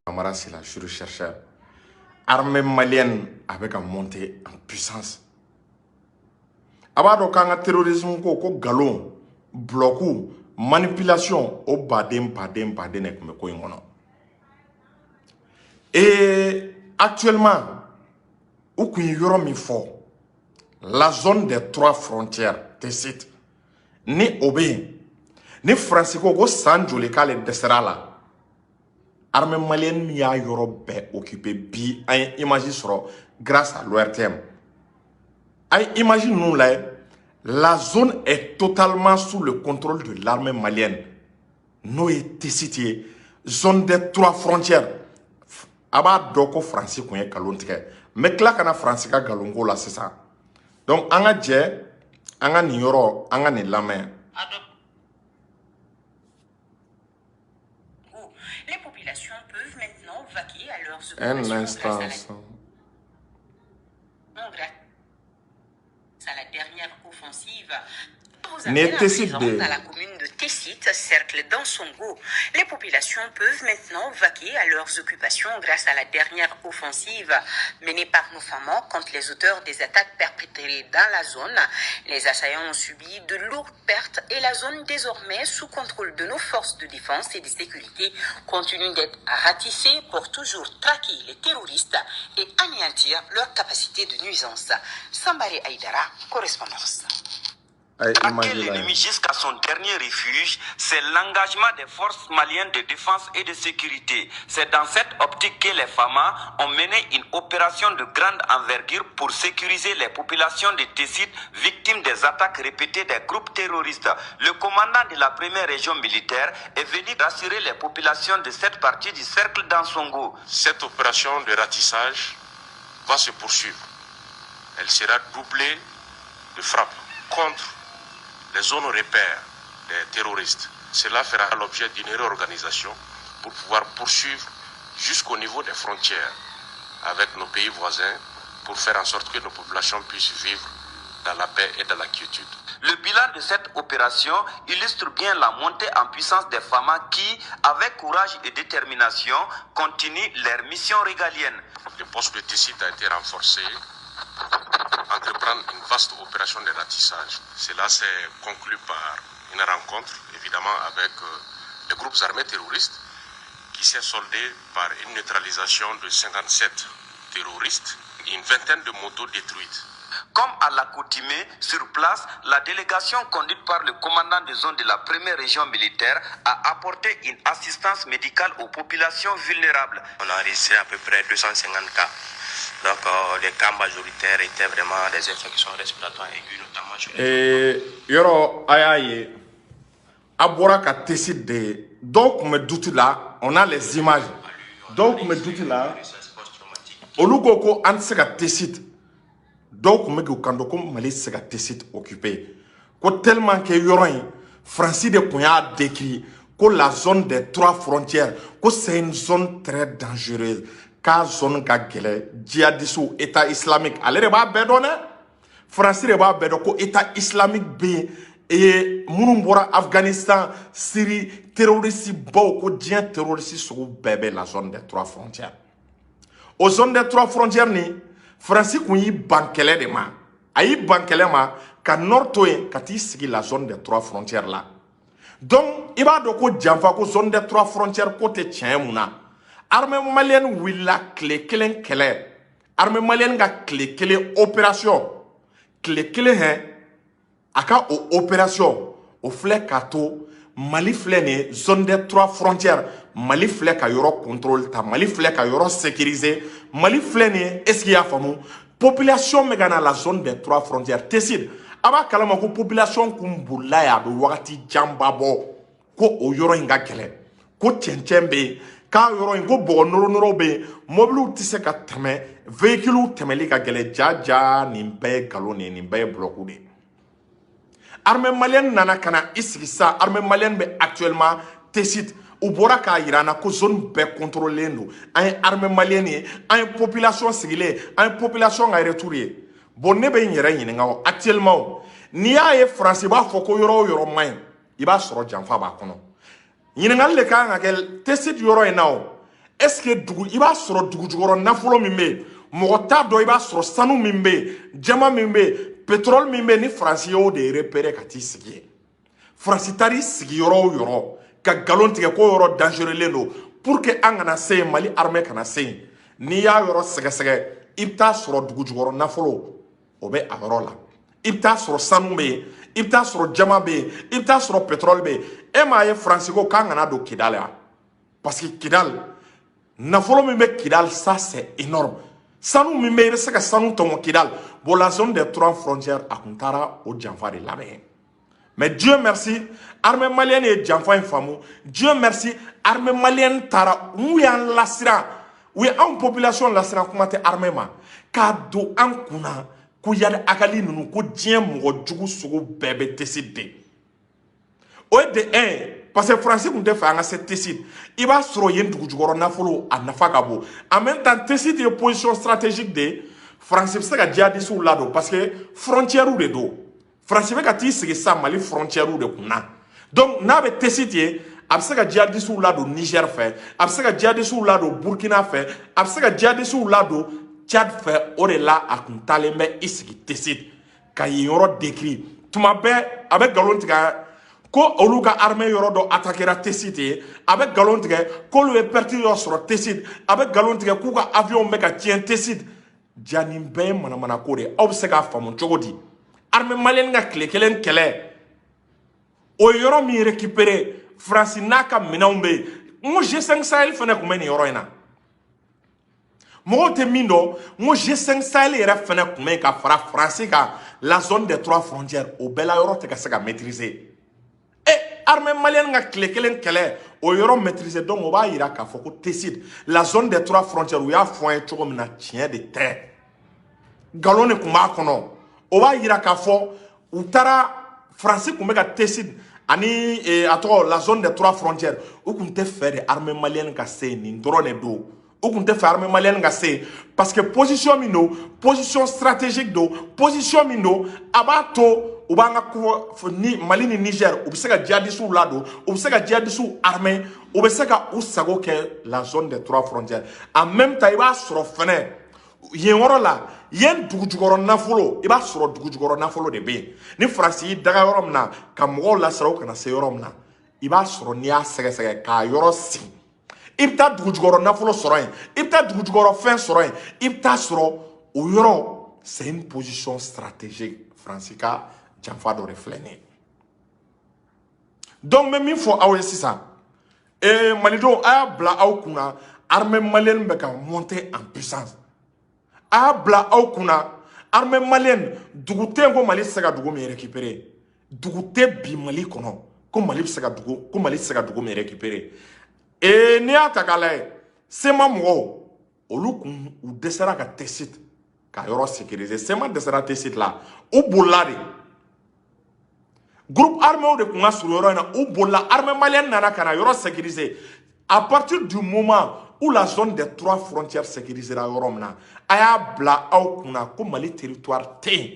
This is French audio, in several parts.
Camara, c'est la chercheur. Armée malienne avec un montée en puissance. Abado kanga terrorisme ko galon, blocu, manipulation au badem ek me ko ngono. Et actuellement, où qu'on y aura mis fort, la zone des 3 frontières, Tessit, ni Obé, ni Francisco, go Sanjo, les cas, les Desserala. Armée malienne n'y a Europe occupé, bi, imagine grâce à l'ORTM. Imagine nous là, la zone est totalement sous le contrôle de l'armée malienne. Nous Tessit, zone des 3 frontières. Aba doko Francis qu'on est kalontique. Mais là kana Francis ka galongo là c'est ça. Donc anga dje, anga ni yoro, anga ni lame. Les populations peuvent maintenant vaquer à leurs Un instant. Grâce à la dernière offensive. Vous avez la présence à la commune de Tessit, cercle d'Ansongo. Les populations peuvent maintenant vaquer à leurs occupations grâce à la dernière offensive menée par nos femmes contre les auteurs des attaques perpétrées dans la zone. Les assaillants ont subi de lourdes pertes et la zone désormais sous contrôle de nos forces de défense et de sécurité continue d'être ratissée pour toujours traquer les terroristes et anéantir leur capacité de nuisance. Sambari Aïdara, correspondance. Traquer l'ennemi jusqu'à son dernier refuge, c'est l'engagement des forces maliennes de défense et de sécurité. C'est dans cette optique que les FAMA ont mené une opération de grande envergure pour sécuriser les populations de Tessit victimes des attaques répétées des groupes terroristes. Le commandant de la première région militaire est venu rassurer les populations de cette partie du cercle d'Ansongo. Cette opération de ratissage va se poursuivre. Elle sera doublée de frappes contre les zones repères des terroristes. Cela fera l'objet d'une réorganisation pour pouvoir poursuivre jusqu'au niveau des frontières avec nos pays voisins pour faire en sorte que nos populations puissent vivre dans la paix et dans la quiétude. Le bilan de cette opération illustre bien la montée en puissance des FAMA qui, avec courage et détermination, continuent leur mission régalienne. Le poste de Tessit a été renforcé, entreprendre une vaste opération de ratissage. Cela s'est conclu par une rencontre, évidemment, avec les groupes armés terroristes, qui s'est soldée par une neutralisation de 57 terroristes et une vingtaine de motos détruites. Comme à l'accoutumée, sur place, la délégation conduite par le commandant de zone de la première région militaire a apporté une assistance médicale aux populations vulnérables. On a enregistré à peu près 250 cas. Donc les cas majoritaires étaient vraiment des infections respiratoires aiguës, notamment chez les Yoro ayaye abora ka Tessit de donc me doute là on a les images donc me doute là olugo ko an se ka Tessit donc me ko kando ko mali se ka Tessit occupé ko tellement que yoro Francis de Konya décrit que la zone des 3 frontières que c'est une zone très dangereuse. Ka zone ka gele djihadistes état islamique ale ba bedone France de ba bedo ko état islamique be et munumbora Afghanistan Syrie terroristes bo ko dien terroristes so bébé la zone des 3 frontières aux zones des 3 frontières ni France ko yi bankele de ma ayi bankele ma ka nortoye ka ti sigi la zone des 3 frontières là donc iba do ko janfa ko zone des 3 frontières côté tien muna armée malienne willa clé kelen kele armée malienne ga clé kele opération clé kele hein aka o opération au flé kato Mali flé zone des 3 frontières Mali flé ka yoro contrôle ta Mali flé ka yoro sécurisé Mali flé est-ce qu'il y a famu population megana la zone des 3 frontières Tessit aba kalama ko population kumbula ya do wakati jamba bo ko o yoro nga kele ko tchenchembe ka yoro ngo bo noro be mobile tise ka teme véhicule temeli ka gele jaja nimbe galone nimbe bloku de armée malienne nana kana isigi sa armée malienne be actuellement Tessit u bora ka irana ko zone be contrôler no ay armée malienne ay population sigile ay population ga retouré bon ne be nyere yin nga actuellement ni ya France ba foko yoro man iba soro janfa ba kono yin ngal le ka ngel Tessit yoro e nawo est-ce que dugu i b'a sɔrɔ dugu jukɔrɔ nafolo min bɛ mɔgɔ t'a dɔn i b'a sɔrɔ sanu min bɛ jama min bɛ pétrole min bɛ ni Faransi y'o de repérer ka t'i sigi yen Faransi taar'i sigi yɔrɔ o yɔrɔ ka galon tigɛ ko yɔrɔ dangereuxlen don pour que an kana se yen Mali armée kana se yen n'i y'a yɔrɔ sɛgɛsɛgɛ i bɛ taa sɔrɔ dugu jukɔrɔ nafolo o bɛ a yɔrɔ la i bɛ taa sɔrɔ sanu bɛ yen i bɛ taa sɔrɔ jama bɛ yen i bɛ taa sɔrɔ pétrole bɛ yen e m'a ye Faransi ko k'an kana don Kidal yan parce que Kidal nafolo min bɛ Kidal ça c'est énorme sanu min bɛ i bɛ se ka sanu tɔmɔ Kidal bon la zone des 3 frontières a kun taara o janfa de labɛn mais Dieu merci armée malienne ye janfa in faamu Dieu merci armée malienne taara n'u y'an lasiran u ye anw population lasiran kuma tɛ armée ma k'a don an kunna ko Yadi Agali ninnu ko diɲɛ mɔgɔ jugu sugu bɛɛ bɛ Tessit de o ye de 1 parce que Faransi tun tɛ fɛ an ka se Tessit i b'a sɔrɔ yen dugu jukɔrɔ nafolo a nafa ka bon en même temps Tessit ye position stratégique de Faransi bɛ se ka djihadistes ladon parce que frontières de don Faransi bɛ ka t'i sigi sisan Mali frontières de kunna donc n'a bɛ Tessit ye a bɛ se ka djihadistes ladon Niger fɛ a bɛ se ka djihadistes ladon Burkina fɛ a bɛ se ka djihadistes ladon Tchad fɛ o de la a kun taalen bɛ i sigi Tessit ka yen yɔrɔ décrit tuma bɛɛ a bɛ nkalon tigɛ ko olu ka armée yɔrɔ dɔ attaquera Tessit ye a bɛ nkalon tigɛ k'olu ye perte dɔ sɔrɔ Tessit a bɛ nkalon tigɛ k'u ka avion bɛ ka tiɲɛ Tessit ja nin bɛɛ ye manamana ko de aw bɛ se k'a faamu cogo di armée malienne ka tile kelen kɛlɛ o ye yɔrɔ min récupérer Faransi n'a ka minɛnw bɛ yen n ko G5 Sahel fana tun bɛ nin yɔrɔ in na mɔgɔw tɛ min dɔn n ko G5 Sahel yɛrɛ fana tun bɛ yen ka fara Faransi kan la zone des 3 frontières o bɛɛ la yɔrɔ tɛ ka se ka maîtriser armée malienne ka tile kelen kɛlɛ o yɔrɔ maîtriser donc o b'a yira k'a fɔ ko Tessit la zone des 3 frontières u y'a fɔ an ye cogo min na tiɲɛ de tɛ nkalon de tun b'a kɔnɔ o b'a yira k'a fɔ u taara Faransi tun bɛ ka Tessit ani a tɔgɔ la zone des 3 frontières u tun tɛ fɛ de armée malienne ka se nin dɔrɔn de don u tun tɛ fɛ armée malienne ka se parce que position min don position stratégique don position min don a b'a to u b'an ka ni Mali ni Niger u bɛ se ka djihadistes ladon u bɛ se ka djihadistes armée u bɛ se ka u sago kɛ la zone des 3 frontières en même temps i b'a sɔrɔ fɛnɛ yen yɔrɔ la yen dugu jukɔrɔ nafolo i b'a sɔrɔ dugu jukɔrɔ nafolo de bɛ yen ni Faransi y'i daga yɔrɔ min na ka mɔgɔw lasira u kana se yɔrɔ min na i b'a sɔrɔ n'i y'a sɛgɛsɛgɛ k'a yɔrɔ sigi i bɛ taa dugu jukɔrɔ nafolo sɔrɔ yen i bɛ taa dugu jukɔrɔ fɛn sɔrɔ yen i bɛ taa sɔrɔ o yɔrɔ c'est une position stratégique Faransi ka janfa dɔ de filɛ nin ye donc n bɛ min fɔ aw ye sisan malidenw a y'a bila aw kunna armée malienne bɛ ka monter en puissance a y'a bila aw kunna armée malienne dugu tɛ yen ko Mali tɛ se ka dugu min récupérer dugu tɛ bi Mali kɔnɔ ko Mali bɛ se ka dugu min récupérer n'i y'a ta k'a lajɛ SEMA mɔgɔw olu kun u dɛsɛra ka Tessit ka yɔrɔ sécuriser SEMA dɛsɛra Tessit la u bolila de groupe armé de kun ka surun yɔrɔ in na u bolila armée malienne nana ka na yɔrɔ sécuriser à partir du moment où la zone des 3 frontières sécurisera yɔrɔ min na a y'a bila aw kunna ko Mali territoire tɛ yen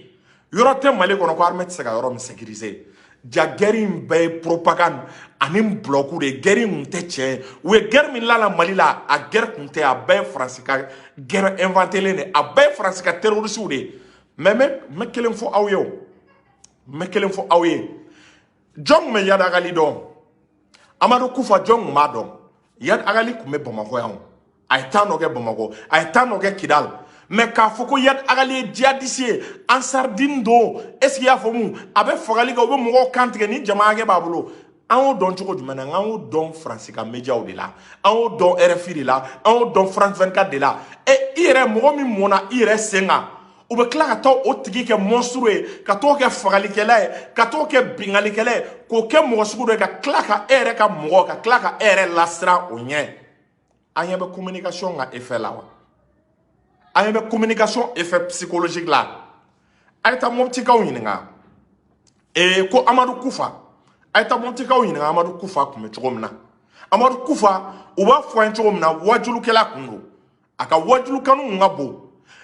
yɔrɔ tɛ Mali kɔnɔ ko armée tɛ se ka yɔrɔ min sécuriser ja guerre in bɛɛ ye propagande ani bloc de guerre in tun tɛ tiɲɛ u ye guerre min lala Mali la a guerre tun tɛ a bɛɛ ye Faransi ka guerre inventelen de a bɛɛ ye Faransi ka terroristes de mais n bɛ kelen fɔ aw ye o n bɛ kelen fɔ aw ye jɔn tun bɛ Yadi Agali dɔn Amadu Kufa jɔn tun b'a dɔn Yadi Agali tun bɛ Bamakɔ yan a ye temps dɔ kɛ Bamakɔ a ye temps dɔ kɛ Kidal mais k'a fɔ ko Yadi Agali ye djihadiste ye ansardine don est ce que i y'a faamu a bɛ fagali kɛ u bɛ mɔgɔw kan tigɛ ni jama hakɛ b'a bolo an y'o dɔn cogo jumɛn na an y'o dɔn Faransi ka médiaw de la an y'o dɔn RFI de la an y'o dɔn France 24 de la i yɛrɛ mɔgɔ min mɔna i yɛrɛ sen kan u bɛ tila ka taa o tigi kɛ monstre ye ka t'o kɛ fagalikɛla ye ka t'o kɛ bingalikɛla ye k'o kɛ mɔgɔ sugu dɔ ye ka tila ka e yɛrɛ ka mɔgɔ ka tila ka e yɛrɛ lasiran o ɲɛ an ɲɛ bɛ communication ka effet la wa an ɲɛ bɛ communication effet psychologique la a ye taa Moptikaw ɲininka ko Amadu Kufa a ye taa Moptikaw ɲininka Amadu Kufa tun bɛ cogo min na Amadu Kufa u b'a fɔ an ye cogo min na wajulukɛla kun don a ka wajulukanu kun ka bon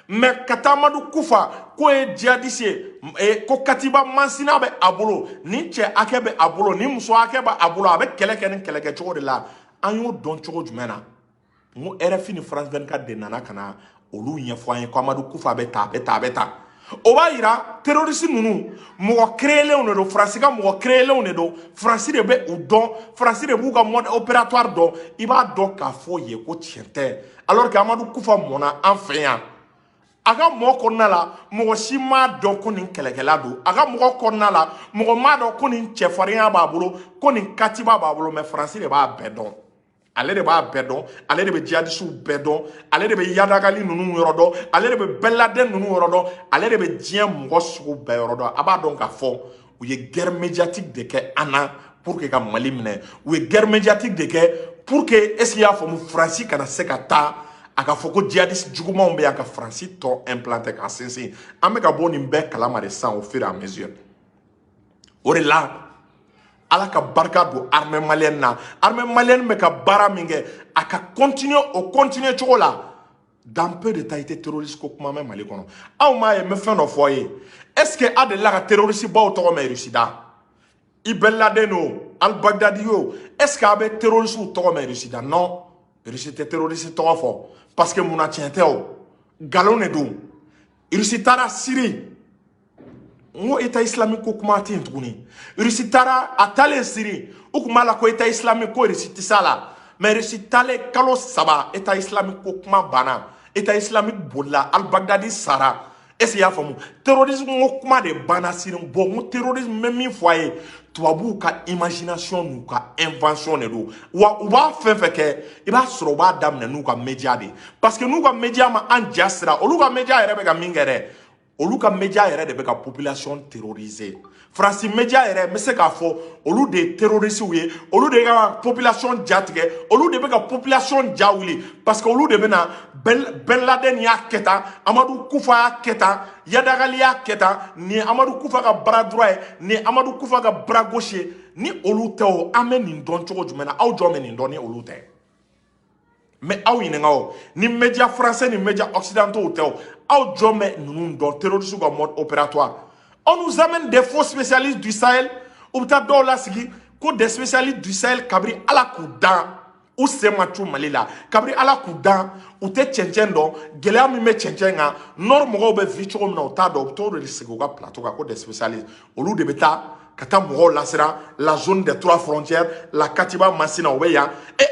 mais ka taa Amadu Kufa ko ye djihadiste ye ko Katiba Mansina bɛ a bolo ni cɛ hakɛ bɛ a bolo ni muso hakɛ bɛ a bolo a bɛ kɛlɛ kɛ ni kɛlɛkɛcogo de la an y'o dɔn cogo jumɛn na Mo RFI ni France 24 de nana kana olu ɲɛfɔ an ye ko Amadu Kufa bɛ ta o b'a yira terroriste ninnu mɔgɔ créelenw de don France ka mɔgɔ créelenw de don France de bɛ u dɔn France de b'u ka mode opératoire dɔn i b'a dɔn k'a fɔ ye ko tiɲɛ tɛ alors que Amadu Kufa mɔna an fɛ yan a ka mɔgɔ kɔnɔna la mɔgɔ si m'a dɔn ko nin kɛlɛkɛla don a ka mɔgɔ kɔnɔna la mɔgɔ m'a dɔn ko nin cɛfarinya b'a bolo ko nin katiba b'a bolo mais France de b'a bɛɛ dɔn ale de b'a bɛɛ dɔn ale de bɛ djihadistes bɛɛ dɔn ale de bɛ Yadagali ninnu yɔrɔ dɔn ale de bɛ Ben Laden ninnu yɔrɔ dɔn ale de bɛ diɲɛ mɔgɔ sugu bɛɛ yɔrɔ dɔn a b'a dɔn k'a fɔ u ye guerre médiatique de kɛ an na pour que ka Mali minɛ u ye guerre médiatique de kɛ pour que est-ce qu'il y'a faamu France kana se ka taa a ka fɔ ko djihadiste jugumanw bɛ yan ka France tɔ implanter k'a sinsin an bɛ ka bɔ nin bɛɛ kalama de sisan au fur et à mesure o de la ala ka barika don armée malienne na armée malienne bɛ ka baara min kɛ a ka continuer cogo la dans peu de temps i tɛ terroriste ko kuma mɛn Mali kɔnɔ aw m'a ye n bɛ fɛn dɔ fɔ ye est-ce que a delila ka terroriste baw tɔgɔ mɛn Russie da i Ben Laden o al-Baghdadi o est-ce que a bɛ terroriste tɔgɔ mɛn Russie da non Russie tɛ terroriste tɔgɔ fɔ parce que munna tiɲɛ tɛ o nkalon de don Russie taara Syrie ngo État islamique ko kuma tɛ yen tuguni Russie taara a taalen Syrie u kun b'a la ko État islamique ko Russie tɛ s'a la mais Russie taalen kalo 3 État islamique ko kuma banna État islamique bolila al-Baghdadi sara est-ce qu'il y'a faamu terrorisme ko kuma de banna Syrie bon ngo terrorisme bɛ min fɔ a ye tubabuw ka imagination n'u ka invention de don wa u b'a fɛn fɛn kɛ i b'a sɔrɔ u b'a daminɛ n'u ka média de parce que n'u ka média ma an ja sira olu ka média yɛrɛ bɛ ka min kɛ dɛ olu ka média yɛrɛ de bɛ ka population terroriser France média yɛrɛ n bɛ se k'a fɔ olu de ye terroristes ye olu de ka population ja tigɛ olu de bɛ ka population ja wuli parce que olu de bɛ na Ben Laden y'a kɛ tan Amadu Kufa y'a kɛ tan Yadagali y'a kɛ tan nin Amadu Kufa ka bras droit ye nin Amadu Kufa ka bras gauche ye ni olu tɛ o an bɛ nin dɔn cogo jumɛn na aw jɔn bɛ nin dɔn ni olu tɛ mais aw ɲininka o ni média français ni média occidentaux tɛ o aw jɔn bɛ ninnu dɔn terroristes ka mode opératoire on nous amène des faux spécialistes du Sahel u bɛ taa dɔw lasigi ko des spécialistes du Sahel kabiri ala k'u dan u sen ma cu Mali la kabiri ala k'u dan u tɛ cɛncɛn dɔn gɛlɛya min bɛ cɛncɛn kan nord mɔgɔw bɛ vie cogo min na u t'a dɔn u bɛ t'o de sigi u ka plateau kan ko des spécialistes olu de bɛ taa ka taa mɔgɔw lasira la zone des 3 frontières la Katiba Masina o bɛ yan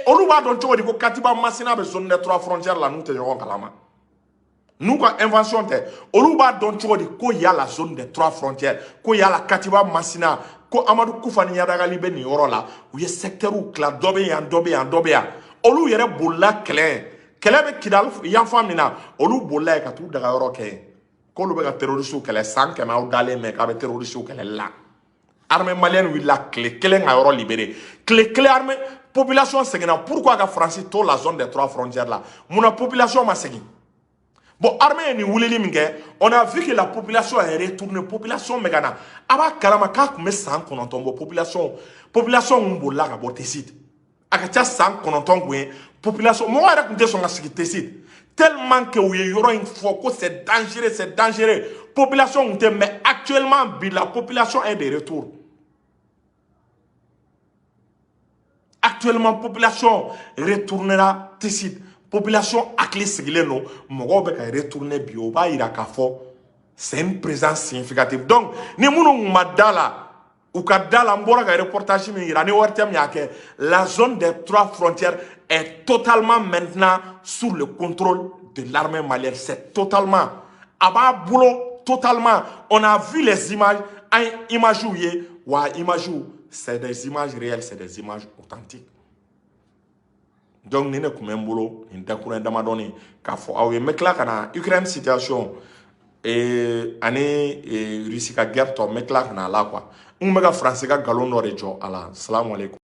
olu b'a dɔn cogo di ko Katiba Masina bɛ zone des 3 frontières la n'u tɛ ɲɔgɔn kalama n'u ka invention tɛ olu b'a dɔn cogo di ko y a la zone des 3 frontières ko y a la Katiba Masina ko Amadu Kufa ni Yadagali bɛ nin yɔrɔ la u ye secteurs tila dɔ bɛ yan dɔ bɛ yan dɔ bɛ yan olu yɛrɛ bolila kɛlɛ bɛ Kidali yanfan min na olu bolila yen ka t'u daga yɔrɔ kɛ yen k'olu bɛ ka terroristes kɛlɛ san 100 aw dalen mɛn k'a bɛ terroristes kɛlɛ la armée malienne wulila tile 1 ka yɔrɔ libéré tile 1 armée population seginna pourquoi ka France to la zone des 3 frontières la munna population ma segin bon armée ye nin wulili min kɛ on a vu que la population est retournée population bɛ ka na a b'a kalama k'a tun bɛ san 9 bɔ population mun bolila ka bɔ Tessit a ka ca san 9 kun ye population mɔgɔ yɛrɛ tun tɛ sɔn ka sigi Tessit tellement que u ye yɔrɔ in fɔ ko c'est dangereux population tun tɛ mais actuellement bi la population est de retour actuellement population retournera Tessit population hakili sigilen don mɔgɔw bɛ ka retourner bi o b'a yira k'a fɔ c'est une présence significative donc ni minnu ma da la u ka da la n bɔra ka reportage min yira ni ORTM y'a kɛ la zone des 3 frontières est totalement maintenant sous le contrôle de l'armée malienne c'est totalement a b'a bolo totalement on a vu les images an ye image ye wa image c'est des images réelles c'est des images authentiques donc ni ne tun bɛ n bolo nin dakurun damadɔni k'a fɔ aw ye n bɛ tila ka na Ukraine situation ani Russie ka guerre tɔ n bɛ tila ka na a la quoi n tun bɛ ka France ka nkalon dɔ de jɔ a la salamu aleykum